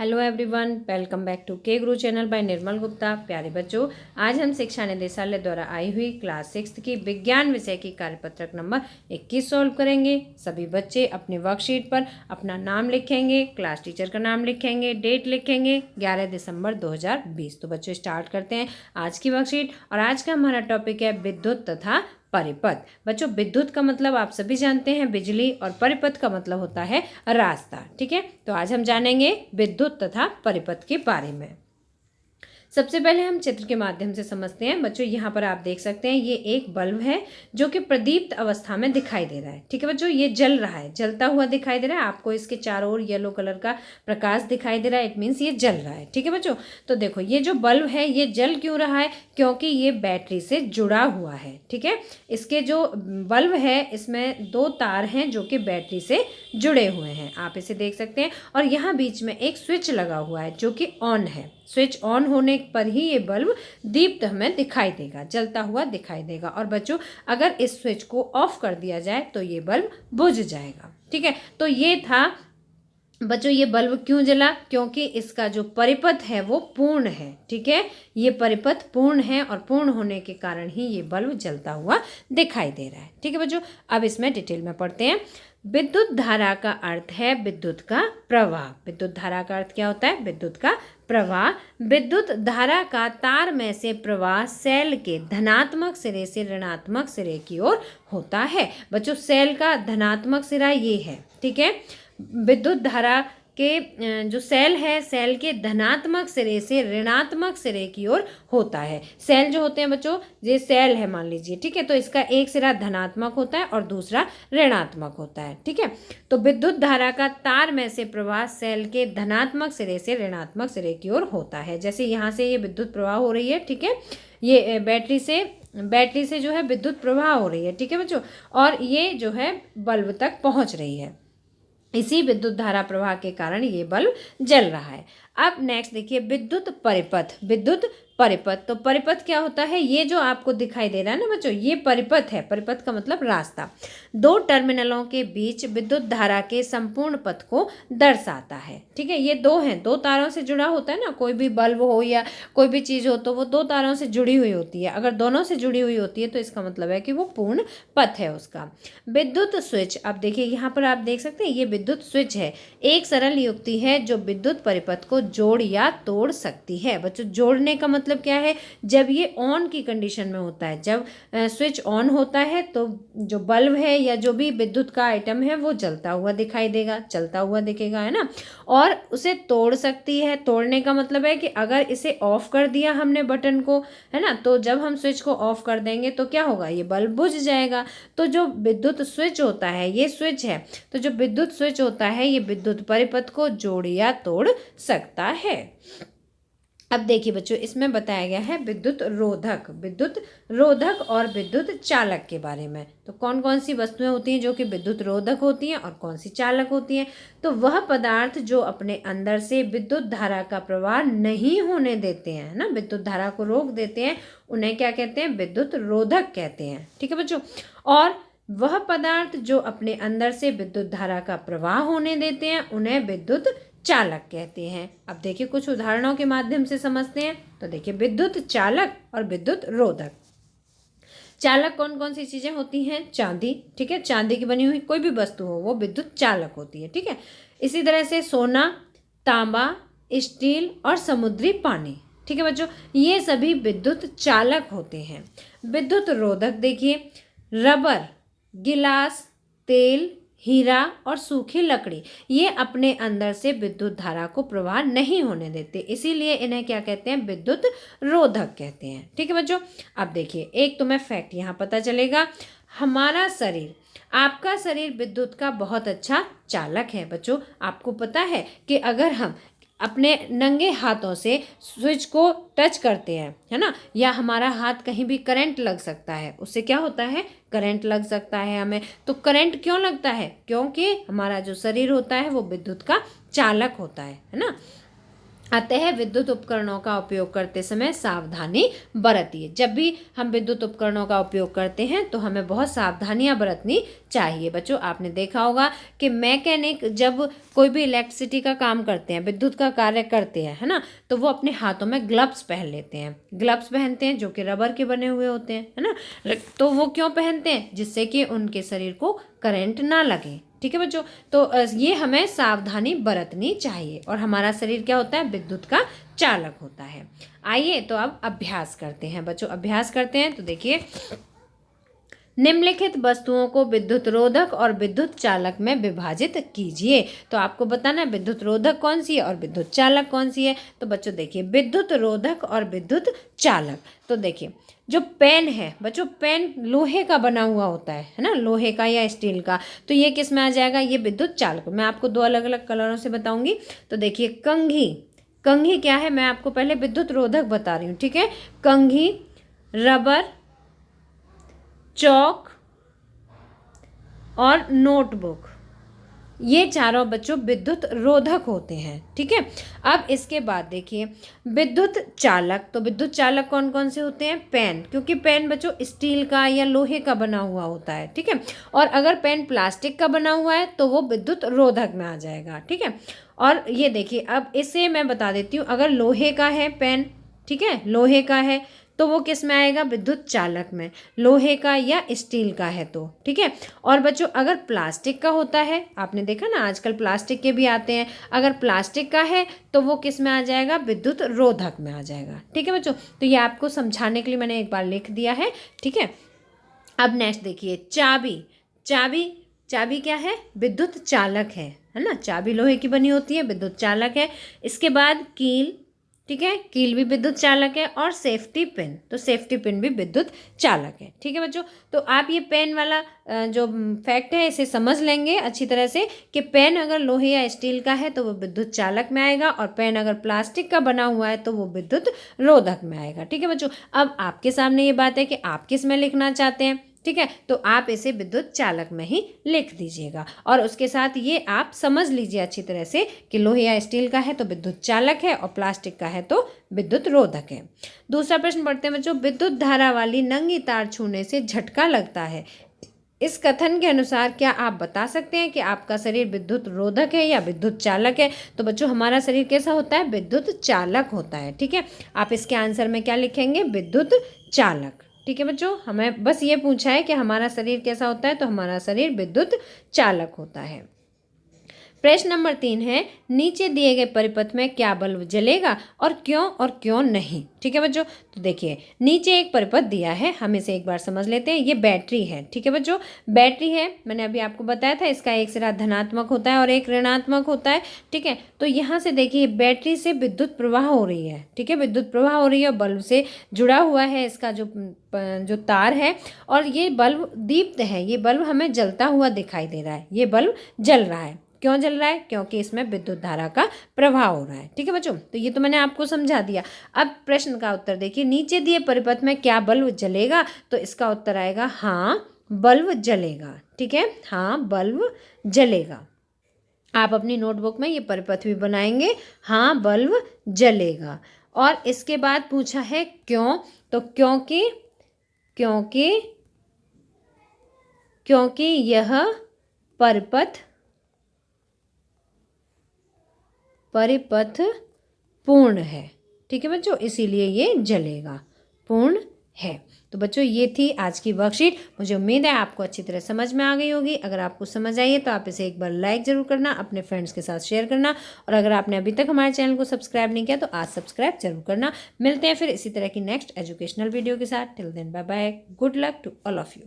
Hello everyone, welcome back to K Guru channel bye निर्मल गुप्ता। प्यारे बच्चों, आज हम शिक्षा निदेशालय द्वारा आई हुई क्लास 6 की विज्ञान विषय की कार्यपत्रक नंबर 21 सॉल्व करेंगे। सभी बच्चे अपने वर्कशीट पर अपना नाम लिखेंगे, क्लास टीचर का नाम लिखेंगे, डेट लिखेंगे 11 दिसंबर 2020। तो बच्चों स्टार्ट करते हैं आज की वर्कशीट। और आज का हमारा टॉपिक है विद्युत तथा परिपथ। बच्चों, विद्युत का मतलब आप सभी जानते हैं बिजली, और परिपथ का मतलब होता है रास्ता। ठीक है, तो आज हम जानेंगे विद्युत तथा परिपथ के बारे में। सबसे पहले हम चित्र के माध्यम से समझते हैं। बच्चों, यहाँ पर आप देख सकते हैं ये एक बल्ब है जो कि प्रदीप्त अवस्था में दिखाई दे रहा है। ठीक है बच्चों, ये जल रहा है, जलता हुआ दिखाई दे रहा है। आपको इसके चारों ओर येलो कलर का प्रकाश दिखाई दे रहा है, इट मीन्स ये जल रहा है। ठीक है बच्चों, तो देखो ये जो बल्ब है ये जल क्यों रहा है? क्योंकि ये बैटरी से जुड़ा हुआ है। ठीक है, इसके जो बल्ब है इसमें दो तार हैं जो कि बैटरी से जुड़े हुए हैं, आप इसे देख सकते हैं। और यहाँ बीच में एक स्विच लगा हुआ है जो कि ऑन है। स्विच ऑन होने पर ही ये बल्ब दीप्त हमें दिखाई देगा, जलता हुआ दिखाई देगा। और बच्चों, अगर इस स्विच को ऑफ कर दिया जाए तो ये बल्ब बुझ जाएगा। ठीक है, तो ये था बच्चों ये बल्ब क्यों जला? क्योंकि इसका जो परिपथ है वो पूर्ण है। ठीक है, ये परिपथ पूर्ण है और पूर्ण होने के कारण ही ये बल्ब जलता हुआ दिखाई दे रहा है। ठीक है बच्चों, अब इसमें डिटेल में पढ़ते हैं। विद्युत धारा का अर्थ है विद्युत का प्रवाह। विद्युत धारा का अर्थ क्या होता है? विद्युत का प्रवाह। विद्युत धारा का तार में से प्रवाह सेल के धनात्मक सिरे से ऋणात्मक सिरे की ओर होता है। बच्चों, सेल का धनात्मक सिरा ये है। ठीक है, विद्युत धारा के जो सेल है, सेल के धनात्मक सिरे से ऋणात्मक सिरे की ओर होता है। सेल जो होते हैं बच्चों, ये सेल है मान लीजिए। ठीक है, तो इसका एक सिरा धनात्मक होता है और दूसरा ऋणात्मक होता है। ठीक है, तो विद्युत धारा का तार में से प्रवाह सेल के धनात्मक सिरे से ऋणात्मक सिरे की ओर होता है। जैसे यहाँ से ये विद्युत प्रवाह हो रही है। ठीक है, ये बैटरी से जो है विद्युत प्रवाह हो रही है। ठीक है बच्चों, और ये जो है बल्ब तक पहुँच रही है। इसी विद्युत धारा प्रवाह के कारण ये बल्ब जल रहा है। अब नेक्स्ट देखिए विद्युत परिपथ। विद्युत परिपथ, तो परिपथ क्या होता है? ये जो आपको दिखाई दे रहा है ना बच्चों, ये परिपथ है। परिपथ का मतलब रास्ता। दो टर्मिनलों के बीच विद्युत धारा के संपूर्ण पथ को दर्शाता है। ठीक है, ये दो हैं, दो तारों से जुड़ा होता है ना, कोई भी बल्ब हो या कोई भी चीज़ हो तो वो दो तारों से जुड़ी हुई होती है। अगर दोनों से जुड़ी हुई होती है तो इसका मतलब है कि वो पूर्ण पथ है उसका। विद्युत स्विच, अब देखिए यहाँ पर आप देख सकते हैं ये विद्युत स्विच है। एक सरल युक्ति है जो विद्युत परिपथ को जोड़ या तोड़ सकती है। बच्चों, जोड़ने का मतलब क्या है? जब ये ऑन की कंडीशन में होता है, जब स्विच ऑन होता है तो जो बल्ब है या जो भी विद्युत का आइटम है वो जलता हुआ दिखाई देगा, चलता हुआ दिखेगा, है ना। और उसे तोड़ सकती है। तोड़ने का मतलब है कि अगर इसे ऑफ कर दिया हमने बटन को, है ना, तो जब हम स्विच को ऑफ कर देंगे तो क्या होगा? ये बल्ब बुझ जाएगा। तो जो विद्युत स्विच होता है, ये स्विच है, तो जो विद्युत स्विच होता है ये विद्युत परिपथ को जोड़ या तोड़ सकता है। अब देखिए बच्चों, इसमें बताया गया है विद्युत रोधक और विद्युत चालक के बारे में। तो कौन कौन सी वस्तुएं होती हैं जो कि विद्युत रोधक होती हैं और कौन सी चालक होती हैं? तो वह पदार्थ जो अपने अंदर से विद्युत धारा का प्रवाह नहीं होने देते हैं, है ना, विद्युत धारा को रोक देते हैं, उन्हें क्या कहते हैं? विद्युत रोधक कहते हैं। ठीक है बच्चों, और वह पदार्थ जो अपने अंदर से विद्युत धारा का प्रवाह होने देते हैं उन्हें विद्युत चालक कहते हैं। अब देखिए कुछ उदाहरणों के माध्यम से समझते हैं। तो देखिए विद्युत चालक और विद्युत रोधक। चालक कौन कौन सी चीजें होती हैं? चांदी। ठीक है, चांदी की बनी हुई कोई भी वस्तु हो वो विद्युत चालक होती है। ठीक है, इसी तरह से सोना, तांबा, स्टील और समुद्री पानी। ठीक है बच्चों, ये सभी विद्युत चालक होते हैं। विद्युत रोधक देखिए, रबर, गिलास, तेल, हीरा और सूखी लकड़ी, ये अपने अंदर से विद्युत धारा को प्रवाह नहीं होने देते, इसीलिए इन्हें क्या कहते हैं? विद्युत रोधक कहते हैं। ठीक है बच्चों, अब देखिए एक तुम्हें फैक्ट यहाँ पता चलेगा। हमारा शरीर, आपका शरीर विद्युत का बहुत अच्छा चालक है। बच्चों, आपको पता है कि अगर हम अपने नंगे हाथों से स्विच को टच करते हैं, है ना, या हमारा हाथ कहीं भी करंट लग सकता है, उससे क्या होता है? करंट लग सकता है हमें। तो करंट क्यों लगता है? क्योंकि हमारा जो शरीर होता है वो विद्युत का चालक होता है ना। अतः विद्युत उपकरणों का उपयोग करते समय सावधानी बरतिए। जब भी हम विद्युत उपकरणों का उपयोग करते हैं तो हमें बहुत सावधानियां बरतनी चाहिए। बच्चों, आपने देखा होगा कि मैकेनिक जब कोई भी इलेक्ट्रिसिटी का काम करते हैं, विद्युत का कार्य करते हैं, है ना, तो वो अपने हाथों में ग्लव्स पहन लेते हैं। ग्लव्स पहनते हैं जो कि रबर के बने हुए होते हैं, है ना। तो वो क्यों पहनते हैं? जिससे कि उनके शरीर को करंट ना लगे। ठीक है बच्चों, तो ये हमें सावधानी बरतनी चाहिए। और हमारा शरीर क्या होता है? विद्युत का चालक होता है। आइए तो अब अभ्यास करते हैं बच्चों, अभ्यास करते हैं। तो देखिए, निम्नलिखित वस्तुओं को विद्युत रोधक और विद्युत चालक में विभाजित कीजिए। तो आपको बताना है विद्युत रोधक कौन सी है और विद्युत चालक कौन सी है। तो बच्चों देखिए, विद्युत रोधक और विद्युत चालक। तो देखिए, जो पेन है बच्चों, पेन लोहे का बना हुआ होता है ना, लोहे का या स्टील का। तो ये किस में आ जाएगा? ये विद्युत चालक। मैं आपको दो अलग अलग कलरों से बताऊंगी। तो देखिए, कंघी, कंघी क्या है? मैं आपको पहले विद्युत रोधक बता रही हूँ, ठीक है। कंघी, रबर, चौक और नोटबुक, ये चारों बच्चों विद्युत रोधक होते हैं, ठीक है। अब इसके बाद देखिए, विद्युत चालक। तो विद्युत चालक कौन कौन से होते हैं? पेन, क्योंकि पेन बच्चों स्टील का या लोहे का बना हुआ होता है, ठीक है। और अगर पेन प्लास्टिक का बना हुआ है तो वो विद्युत रोधक में आ जाएगा, ठीक है। और ये देखिए, अब इसे मैं बता देती हूँ, अगर लोहे का है पेन, ठीक है, लोहे का है, तो वो किस में आएगा? विद्युत चालक में। लोहे का या स्टील का है तो, ठीक है। और बच्चों, अगर प्लास्टिक का होता है, आपने देखा ना आजकल प्लास्टिक के भी आते हैं, अगर प्लास्टिक का है तो वो किस में आ जाएगा? विद्युत रोधक में आ जाएगा, ठीक है बच्चों। तो ये आपको समझाने के लिए मैंने एक बार लिख दिया है, ठीक है। अब नेक्स्ट देखिए, चाबी। चाबी, चाबी क्या है? विद्युत चालक है ना। चाबी लोहे की बनी होती है, विद्युत चालक है। इसके बाद कील, ठीक है, कील भी विद्युत चालक है। और सेफ्टी पिन, तो सेफ्टी पिन भी विद्युत चालक है, ठीक है बच्चों। तो आप ये पेन वाला जो फैक्ट है इसे समझ लेंगे अच्छी तरह से कि पेन अगर लोहे या स्टील का है तो वो विद्युत चालक में आएगा, और पेन अगर प्लास्टिक का बना हुआ है तो वो विद्युत रोधक में आएगा, ठीक है बच्चों। अब आपके सामने ये बात है कि आप किस में लिखना चाहते हैं, ठीक है। तो आप इसे विद्युत चालक में ही लिख दीजिएगा। और उसके साथ ये आप समझ लीजिए अच्छी तरह से कि लोहे या स्टील का है तो विद्युत चालक है, और प्लास्टिक का है तो विद्युत रोधक है। दूसरा प्रश्न पढ़ते हैं बच्चों, विद्युत धारा वाली नंगी तार छूने से झटका लगता है। इस कथन के अनुसार क्या आप बता सकते हैं कि आपका शरीर विद्युत रोधक है या विद्युत चालक है? तो बच्चों, हमारा शरीर कैसा होता है? विद्युत चालक होता है, ठीक है। आप इसके आंसर में क्या लिखेंगे? विद्युत चालक, ठीक है बच्चों। हमें बस ये पूछा है कि हमारा शरीर कैसा होता है, तो हमारा शरीर विद्युत चालक होता है। प्रश्न नंबर 3 है, नीचे दिए गए परिपथ में क्या बल्ब जलेगा और क्यों नहीं? ठीक है बच्चों, तो देखिए, नीचे एक परिपथ दिया है, हम इसे एक बार समझ लेते हैं। ये बैटरी है, ठीक है बच्चों, बैटरी है। मैंने अभी आपको बताया था इसका एक सिरा धनात्मक होता है और एक ऋणात्मक होता है, ठीक है। तो यहाँ से देखिए, बैटरी से विद्युत प्रवाह हो रही है, ठीक है, विद्युत प्रवाह हो रही है, बल्ब से जुड़ा हुआ है इसका जो तार है, और ये बल्ब दीप्त है, ये बल्ब हमें जलता हुआ दिखाई दे रहा है, ये बल्ब जल रहा है। क्यों जल रहा है? क्योंकि इसमें विद्युत धारा का प्रभाव हो रहा है, ठीक है बच्चों। तो ये तो मैंने आपको समझा दिया। अब प्रश्न का उत्तर देखिए, नीचे दिए परिपथ में क्या बल्ब जलेगा? तो इसका उत्तर आएगा हाँ, बल्ब जलेगा, ठीक है, हाँ, बल्ब जलेगा। आप अपनी नोटबुक में ये परिपथ भी बनाएंगे, हाँ, बल्ब जलेगा। और इसके बाद पूछा है क्यों? तो क्योंकि यह परिपथ पूर्ण है, ठीक है बच्चों, इसीलिए ये जलेगा, पूर्ण है। तो बच्चों, ये थी आज की वर्कशीट। मुझे उम्मीद है आपको अच्छी तरह समझ में आ गई होगी। अगर आपको समझ आई है तो आप इसे एक बार लाइक ज़रूर करना, अपने फ्रेंड्स के साथ शेयर करना, और अगर आपने अभी तक हमारे चैनल को सब्सक्राइब नहीं किया तो आज सब्सक्राइब जरूर करना। मिलते हैं फिर इसी तरह की नेक्स्ट एजुकेशनल वीडियो के साथ। Till then, bye bye, good luck to all of you.